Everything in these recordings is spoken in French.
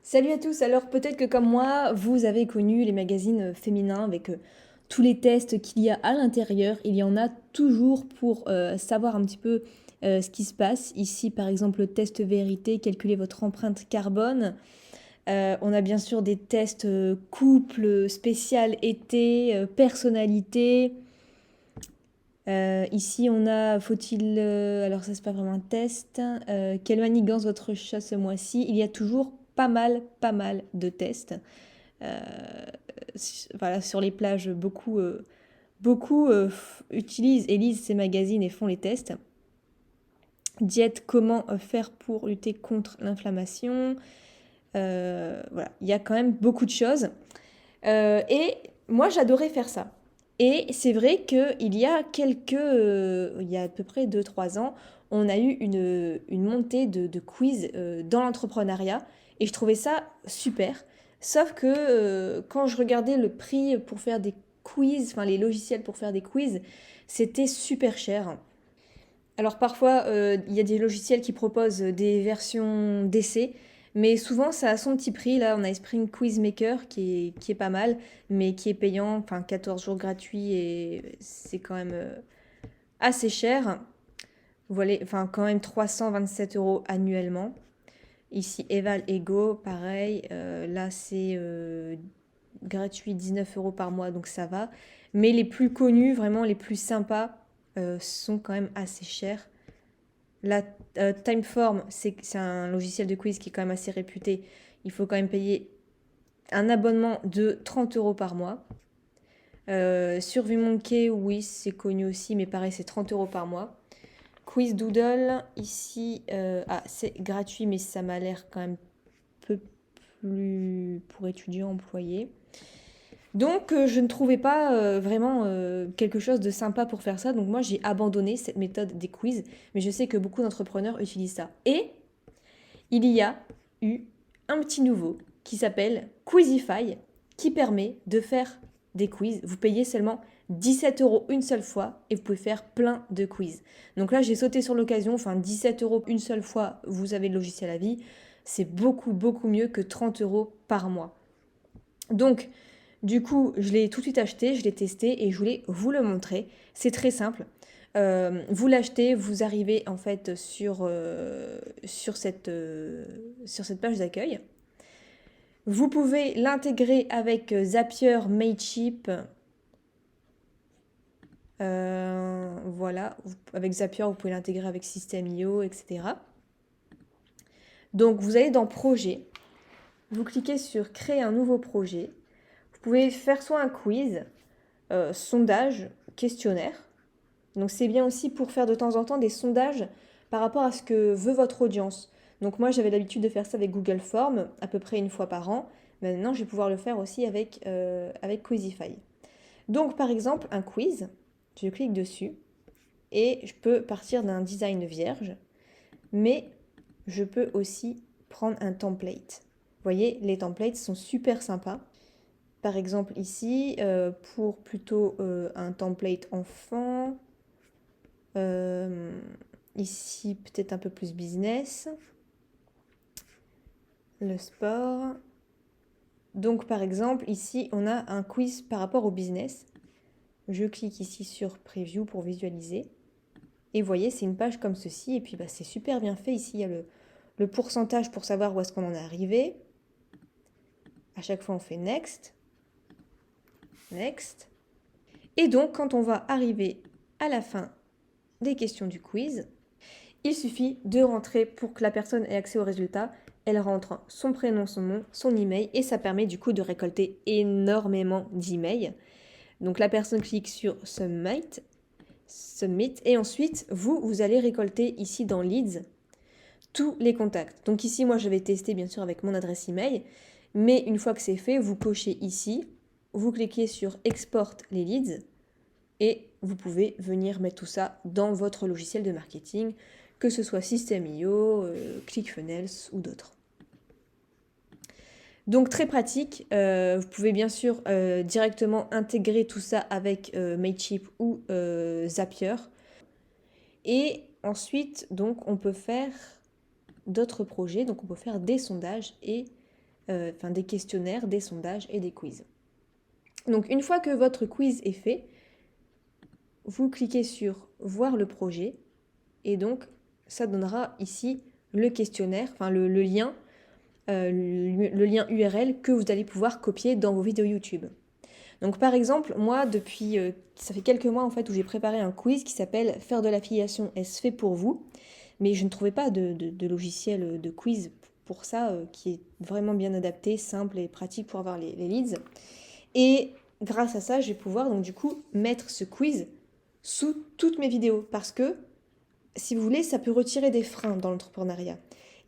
Salut à tous, alors peut-être que comme moi, vous avez connu les magazines féminins avec tous les tests qu'il y a à l'intérieur. Il y en a toujours pour savoir un petit peu ce qui se passe. Ici, par exemple, le test vérité, calculer votre empreinte carbone. On a bien sûr des tests couple, spécial été, personnalité. Ici, on a, faut-il, alors ça c'est pas vraiment un test, quelle manigance votre chat ce mois-ci? Il y a toujours pas mal de tests. Euh, voilà, sur les plages, beaucoup utilisent et lisent ces magazines et font les tests. Diète, comment faire pour lutter contre l'inflammation. Voilà, il y a quand même beaucoup de choses. Et moi, j'adorais faire ça. Et c'est vrai qu'il y a il y a à peu près 2 3 ans, on a eu une montée de quiz dans l'entrepreneuriat. Et je trouvais ça super. Sauf que quand je regardais le prix pour faire des quiz, enfin les logiciels pour faire des quiz, c'était super cher. Alors parfois, il y a des logiciels qui proposent des versions d'essai, mais souvent ça a son petit prix. Là, on a Spring Quiz Maker qui est pas mal, mais qui est payant, enfin 14 jours gratuits et c'est quand même assez cher. Voilà, enfin quand même 327 € annuellement. Ici, Eval Ego, pareil. Là, c'est gratuit 19 € par mois, donc ça va. Mais les plus connus, vraiment les plus sympas, sont quand même assez chers. La Timeform, c'est un logiciel de quiz qui est quand même assez réputé. Il faut quand même payer un abonnement de 30 € par mois. SurveyMonkey, oui, c'est connu aussi, mais pareil, c'est 30 € par mois. Quiz Doodle, ici, c'est gratuit, mais ça m'a l'air quand même peu plus pour étudiants employés. Donc, je ne trouvais pas vraiment quelque chose de sympa pour faire ça. Donc, moi, j'ai abandonné cette méthode des quiz. Mais je sais que beaucoup d'entrepreneurs utilisent ça. Et il y a eu un petit nouveau qui s'appelle Quizify, qui permet de faire des quiz. Vous payez seulement 17 € une seule fois et vous pouvez faire plein de quiz. Donc là, j'ai sauté sur l'occasion. Enfin, 17 € une seule fois, vous avez le logiciel à vie. C'est beaucoup mieux que 30 € par mois. Donc, du coup, je l'ai tout de suite acheté, je l'ai testé et je voulais vous le montrer. C'est très simple. Vous l'achetez, vous arrivez en fait sur cette page d'accueil. Vous pouvez l'intégrer avec Zapier, Mailchimp. Voilà, avec Zapier, vous pouvez l'intégrer avec System.io, etc. Donc, vous allez dans Projet. Vous cliquez sur Créer un nouveau projet. Vous pouvez faire soit un quiz, sondage, questionnaire. Donc c'est bien aussi pour faire de temps en temps des sondages par rapport à ce que veut votre audience. Donc moi j'avais l'habitude de faire ça avec Google Forms à peu près une fois par an. Maintenant je vais pouvoir le faire aussi avec Quizify. Donc par exemple un quiz, je clique dessus et je peux partir d'un design vierge, mais je peux aussi prendre un template. Vous voyez, les templates sont super sympas. Par exemple ici, pour plutôt un template enfant, euh, ici, peut-être un peu plus business. Le sport. Donc, par exemple, ici, on a un quiz par rapport au business. Je clique ici sur Preview pour visualiser. Et vous voyez, c'est une page comme ceci. Et puis, bah, c'est super bien fait. Ici, il y a le pourcentage pour savoir où est-ce qu'on en est arrivé. À chaque fois, on fait Next. Next. Et donc, quand on va arriver à la fin des questions du quiz, il suffit de rentrer pour que la personne ait accès aux résultats. Elle rentre son prénom, son nom, son email et ça permet du coup de récolter énormément d'emails. Donc la personne clique sur Submit et ensuite vous allez récolter ici dans Leads tous les contacts. Donc ici moi je vais tester bien sûr avec mon adresse email, mais une fois que c'est fait, vous cochez ici, vous cliquez sur Export les leads et vous pouvez venir mettre tout ça dans votre logiciel de marketing, que ce soit System.io, ClickFunnels ou d'autres. Donc très pratique, vous pouvez bien sûr directement intégrer tout ça avec Mailchimp ou Zapier. Et ensuite, donc, on peut faire d'autres projets, donc on peut faire des sondages et enfin des questionnaires, des sondages et des quiz. Donc une fois que votre quiz est fait, vous cliquez sur voir le projet et donc ça donnera ici le questionnaire, enfin le lien URL que vous allez pouvoir copier dans vos vidéos YouTube. Donc par exemple, moi depuis, ça fait quelques mois en fait où j'ai préparé un quiz qui s'appelle Faire de l'affiliation, est-ce fait pour vous? Mais je ne trouvais pas de logiciel de quiz pour ça qui est vraiment bien adapté, simple et pratique pour avoir les leads. Et grâce à ça, je vais pouvoir donc du coup mettre ce quiz sous toutes mes vidéos parce que si vous voulez, ça peut retirer des freins dans l'entrepreneuriat.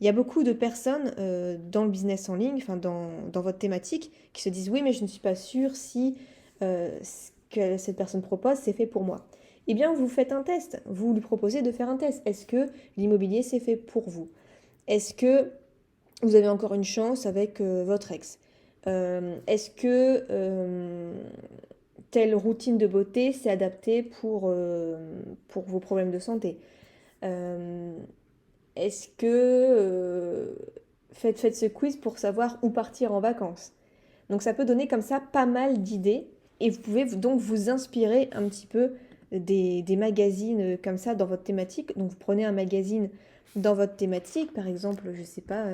Il y a beaucoup de personnes dans le business en ligne, enfin dans votre thématique, qui se disent oui, mais je ne suis pas sûre si ce que cette personne propose, c'est fait pour moi. Eh bien, vous faites un test. Vous lui proposez de faire un test. Est-ce que l'immobilier, c'est fait pour vous? Est-ce que vous avez encore une chance avec votre ex? Est-ce que telle routine de beauté, c'est adapté pour vos problèmes de santé? Est-ce que faites ce quiz pour savoir où partir en vacances? Donc ça peut donner comme ça pas mal d'idées et vous pouvez donc vous inspirer un petit peu des magazines comme ça dans votre thématique. Donc vous prenez un magazine dans votre thématique, par exemple, je sais pas,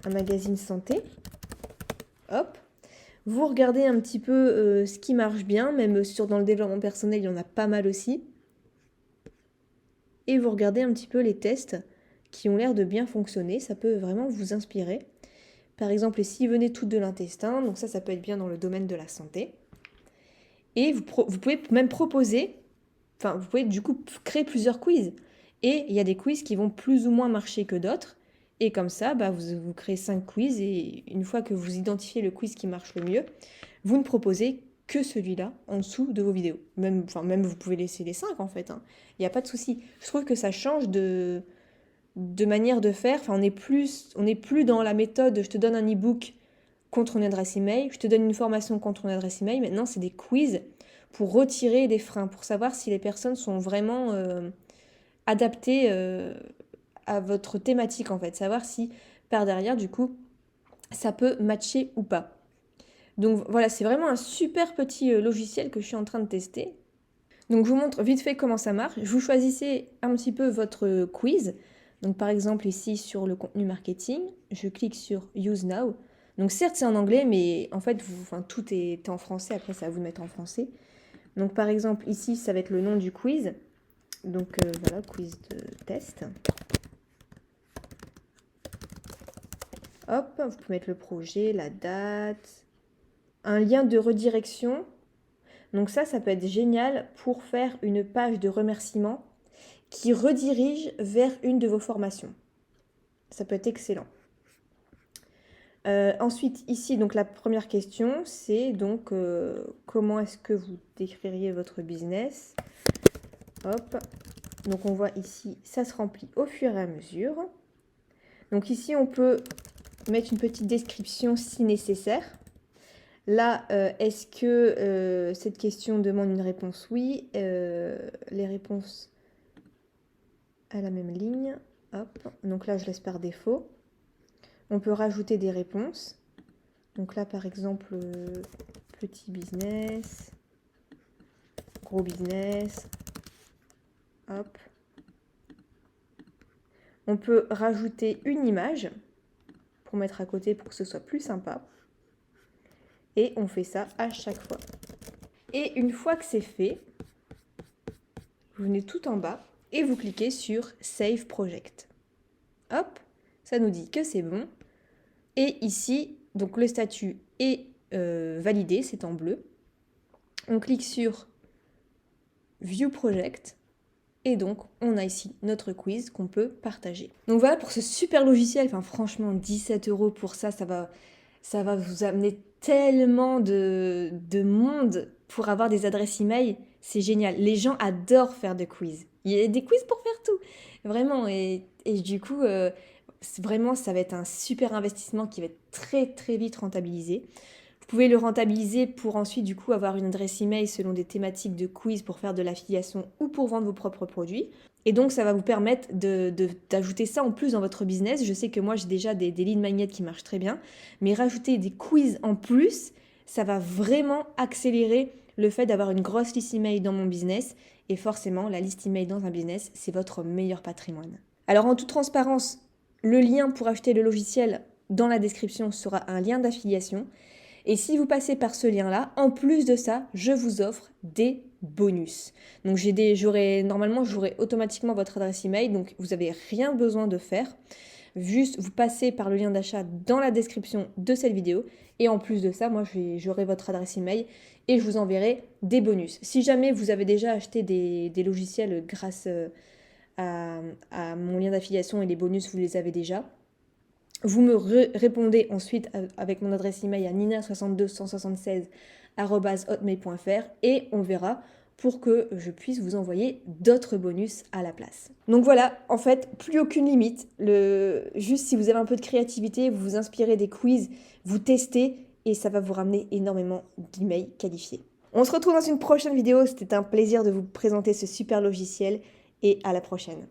un magazine santé. Hop. Vous regardez un petit peu ce qui marche bien, même dans le développement personnel, il y en a pas mal aussi. Et vous regardez un petit peu les tests qui ont l'air de bien fonctionner, ça peut vraiment vous inspirer. Par exemple, si venez toutes de l'intestin, donc ça peut être bien dans le domaine de la santé. Et vous pouvez même proposer, enfin vous pouvez du coup créer plusieurs quiz. Et il y a des quiz qui vont plus ou moins marcher que d'autres. Et comme ça, vous créez 5 quiz et une fois que vous identifiez le quiz qui marche le mieux, vous ne proposez que celui-là en dessous de vos vidéos. Même vous pouvez laisser les 5 en fait, hein. Il n'y a pas de souci. Je trouve que ça change de manière de faire. Enfin, on n'est plus dans la méthode je te donne un e-book contre une adresse email, je te donne une formation contre une adresse email. Maintenant, c'est des quiz pour retirer des freins, pour savoir si les personnes sont vraiment adaptées à votre thématique en fait, savoir si par derrière, du coup, ça peut matcher ou pas. Donc voilà, c'est vraiment un super petit logiciel que je suis en train de tester. Donc je vous montre vite fait comment ça marche. Vous choisissez un petit peu votre quiz. Donc par exemple ici sur le contenu marketing, je clique sur Use Now. Donc certes c'est en anglais, mais en fait tout est en français. Après c'est à vous de mettre en français. Donc par exemple ici ça va être le nom du quiz. Donc voilà, quiz de test. Hop, vous pouvez mettre le projet, la date, un lien de redirection. Donc ça peut être génial pour faire une page de remerciement qui redirige vers une de vos formations. Ça peut être excellent. Ensuite, ici, donc la première question, c'est donc comment est-ce que vous décririez votre business? Hop. Donc on voit ici, ça se remplit au fur et à mesure. Donc ici, on peut mettre une petite description si nécessaire. Là, est-ce que cette question demande une réponse? Oui. Les réponses à la même ligne. Hop. Donc là, je laisse par défaut. On peut rajouter des réponses. Donc là, par exemple, petit business, gros business. Hop. On peut rajouter une image pour mettre à côté pour que ce soit plus sympa. Et on fait ça à chaque fois. Et une fois que c'est fait, vous venez tout en bas et vous cliquez sur Save Project. Hop, ça nous dit que c'est bon. Et ici, donc le statut est validé, c'est en bleu. On clique sur View Project. Et donc, on a ici notre quiz qu'on peut partager. Donc voilà pour ce super logiciel. Enfin, franchement, 17 € pour ça, ça va vous amener tellement de monde pour avoir des adresses email. C'est génial. Les gens adorent faire des quiz. Il y a des quiz pour faire tout. Vraiment. Et du coup, vraiment, ça va être un super investissement qui va être très, très vite rentabilisé. Vous pouvez le rentabiliser pour ensuite du coup avoir une adresse email selon des thématiques de quiz pour faire de l'affiliation ou pour vendre vos propres produits. Et donc, ça va vous permettre d'ajouter ça en plus dans votre business. Je sais que moi, j'ai déjà des lead magnets qui marchent très bien, mais rajouter des quiz en plus, ça va vraiment accélérer le fait d'avoir une grosse liste email dans mon business. Et forcément, la liste email dans un business, c'est votre meilleur patrimoine. Alors, en toute transparence, le lien pour acheter le logiciel dans la description sera un lien d'affiliation. Et si vous passez par ce lien-là, en plus de ça, je vous offre des bonus. Donc normalement, j'aurai automatiquement votre adresse email, donc vous n'avez rien besoin de faire. Juste, vous passez par le lien d'achat dans la description de cette vidéo. Et en plus de ça, moi, j'aurai votre adresse email et je vous enverrai des bonus. Si jamais vous avez déjà acheté des logiciels grâce à mon lien d'affiliation et les bonus, vous les avez déjà, vous me répondez ensuite avec mon adresse email à nina62176@hotmail.fr et on verra pour que je puisse vous envoyer d'autres bonus à la place. Donc voilà, en fait, plus aucune limite. Juste si vous avez un peu de créativité, vous vous inspirez des quiz, vous testez et ça va vous ramener énormément d'emails qualifiés. On se retrouve dans une prochaine vidéo. C'était un plaisir de vous présenter ce super logiciel et à la prochaine.